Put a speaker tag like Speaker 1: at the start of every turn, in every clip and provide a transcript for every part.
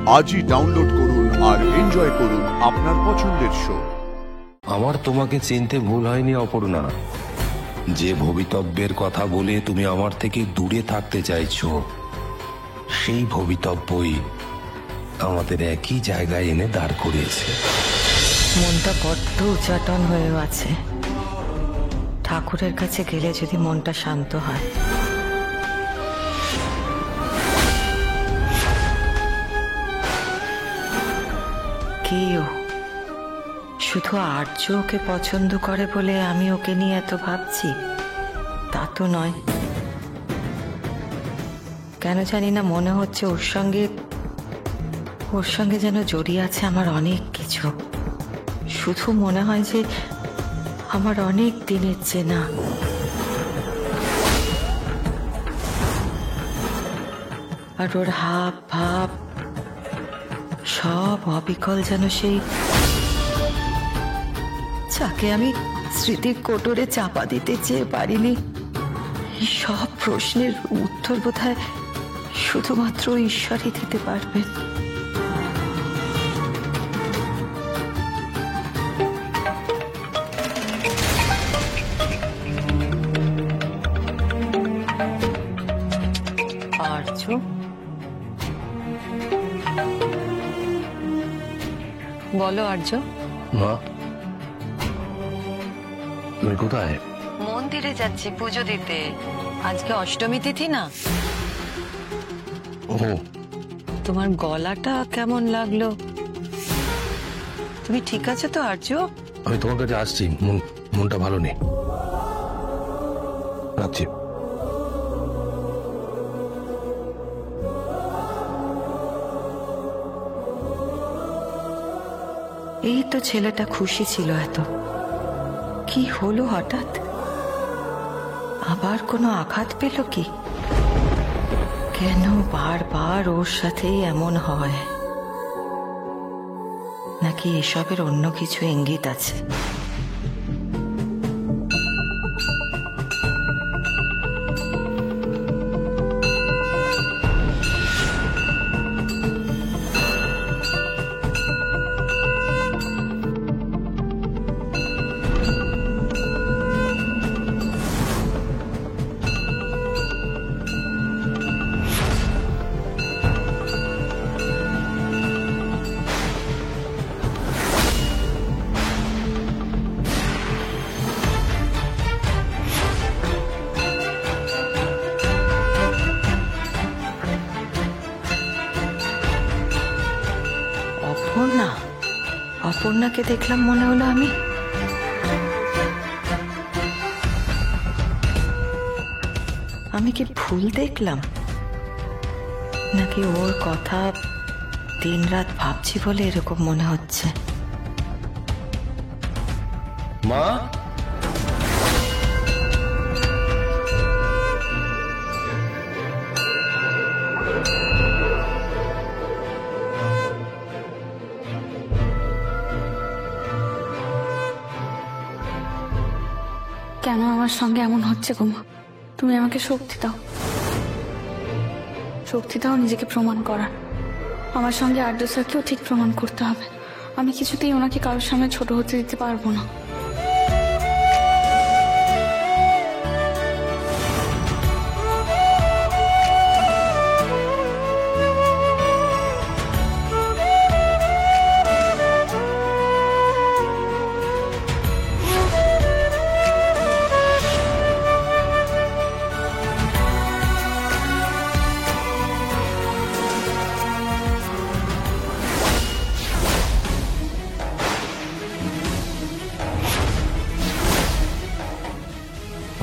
Speaker 1: আজই ডাউনলোড করুন আর এনজয় করুন আপনার পছন্দের শো।
Speaker 2: আমার তোমাকে চিনতে ভুল হয়নি অপর্ণা। যে ভবিতব্যের কথা বলে তুমি আমার থেকে দূরে থাকতে চাইছো, সেই ভবিতব্যই আমাদের একই জায়গায় এনে দাঁড় করিয়েছে।
Speaker 3: মনটা বড্ড উচাটন হয়ে আছে। ঠাকুরের কাছে গেলে যদি মনটা শান্ত হয়। কেউ শুধু আর্য ওকে পছন্দ করে বলে আমি ওকে নিয়ে এত ভাবছি তা তো নয়। কেন জানি না মনে হচ্ছে ওর সঙ্গে যেন জড়িয়ে আছে আমার অনেক কিছু। শুধু মনে হয় যে আমার অনেক দিনের চেনা। আর ওর হাব ভাব সব অবিকল, যেন সেই যাকে আমি স্মৃতির কোটরে চাপা দিতে চেয়ে পারিনি। এই সব প্রশ্নের উত্তর বোধহয় শুধুমাত্র ঈশ্বরই দিতে পারবেন। আর্য, বলো আর্য।
Speaker 2: মা, তুমি কোথায়?
Speaker 3: মন্দিরে যাচ্ছি পুজো দিতে। আজকে অষ্টমী তিথি না।
Speaker 2: ও,
Speaker 3: তোমার গলাটা কেমন লাগলো? তুমি ঠিক আছে তো আর্য?
Speaker 2: আমি তোমার কাছে আসছি। মনটা ভালো নেই, রাখছি।
Speaker 3: এই তো ছেলেটা খুশি ছিল এত, কি হলো হঠাৎ? আবার কোনো আঘাত পেল কি? কেন বারবার ওর সাথেই এমন হয়? নাকি এসবের অন্য কিছু ইঙ্গিত আছে? অপর্ণাকে দেখলাম, মনে হলো আমি কি ভুল দেখলাম? নাকি ওর কথা দিন রাত ভাবছি বলে এরকম মনে হচ্ছে?
Speaker 2: মা,
Speaker 4: কেন আমার সঙ্গে এমন হচ্ছে গো মা? তুমি আমাকে শক্তি দাও, শক্তি দাও নিজেকে প্রমাণ করার। আমার সঙ্গে আর্য স্যারকেও ঠিক প্রমাণ করতে হবে। আমি কিছুতেই ওনাকে কারোর সামনে ছোট হতে দিতে পারবো না।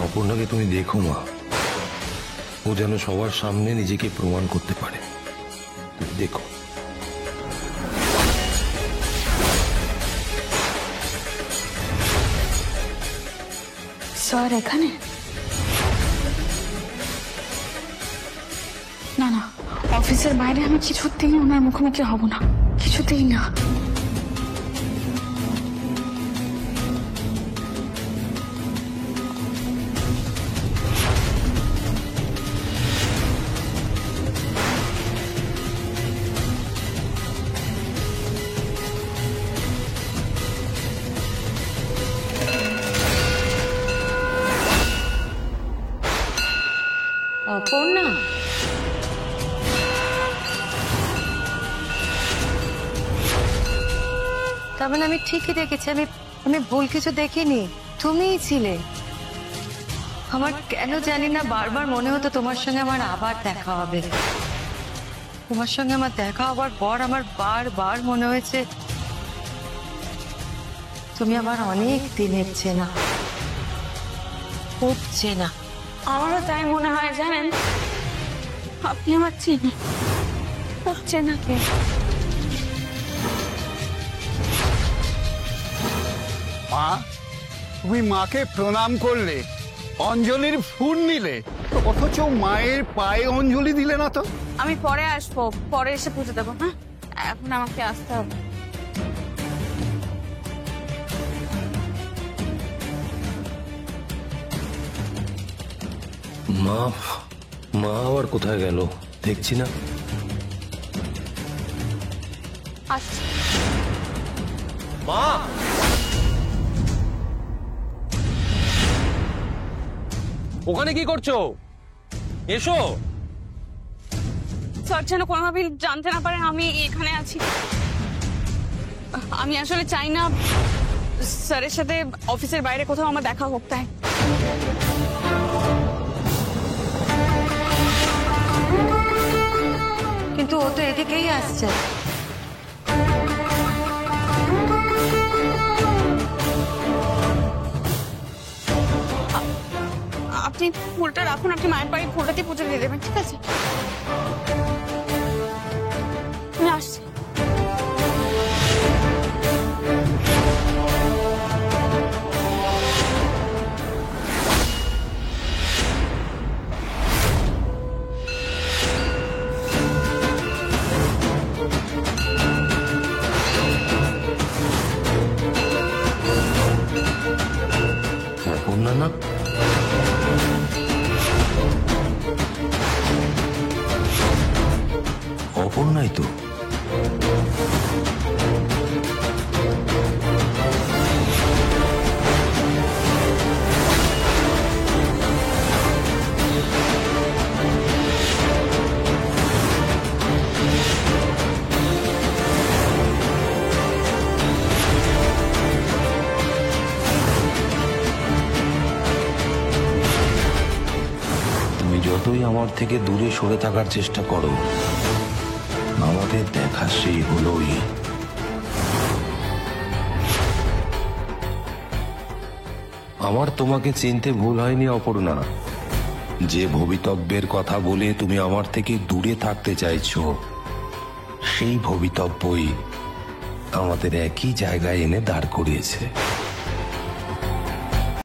Speaker 2: অপর্ণাকে তুমি দেখো মা, ও যেন সবার সামনে নিজেকে প্রমাণ করতে পারে। তুমি দেখো।
Speaker 4: স্যার এখানে? না না, অফিসের বাইরে আমি কিছুতেই ওনার মুখোমুখি হব না, কিছুতেই না।
Speaker 3: অপর্ণা, তার মানে আমি ঠিকই দেখেছি, আমি ভুল কিছু দেখিনি, তুমিই ছিলে। আমার কেন জানি না বারবার মনে হতো তোমার সঙ্গে আমার আবার দেখা হবে। তোমার সঙ্গে আমার দেখা হবার পর আমার বারবার মনে হয়েছে তুমি আমার অনেক দিনের চেনা, খুব চেনা।
Speaker 4: আমারও তাই মনে হয়, জানেন, আপনি আমার চেনা, খুব চেনা।
Speaker 5: মা, তুমি মাকে প্রণাম করলে, অঞ্জলির ফুল নিলে, অথচ মায়ের পায়ে অঞ্জলি দিলে না তো।
Speaker 4: আমি পরে আসবো, পরে এসে পুজো দেবো। হ্যাঁ, এখন আমাকে আসতে হবে।
Speaker 2: মা, মা আবার কোথায় গেল দেখছি না।
Speaker 4: আসছি।
Speaker 2: মা, ওখানে কি করছো? এসো।
Speaker 4: স্যার যেন কোনোভাবেই জানতে না পারে আমি এখানে আছি। আমি আসলে চাই না স্যারের সাথে অফিসের বাইরে কোথাও আমার দেখা হোক, তাই।
Speaker 3: কিন্তু ও তো এদিকেই আসছে।
Speaker 4: আপনি ফুলটা রাখুন, আপনি মায়ের বাড়ির ফুলটা দিয়ে পুজো দিয়ে দেবেন, ঠিক আছে? আমি আসছি।
Speaker 2: অপর্ণা না? অপর্ণাই তো। তুমি যতই আমার থেকে দূরে সরে থাকার চেষ্টা করো, আমাদের দেখা সেই হলোই। আমার তোমাকে চিনতে ভুল হয়নি অপর্ণা। যে ভবিতব্যের কথা বলে তুমি আমার থেকে দূরে থাকতে চাইছো, সেই ভবিতব্যই আমাদের একই জায়গায় এনে দাঁড় করিয়েছে।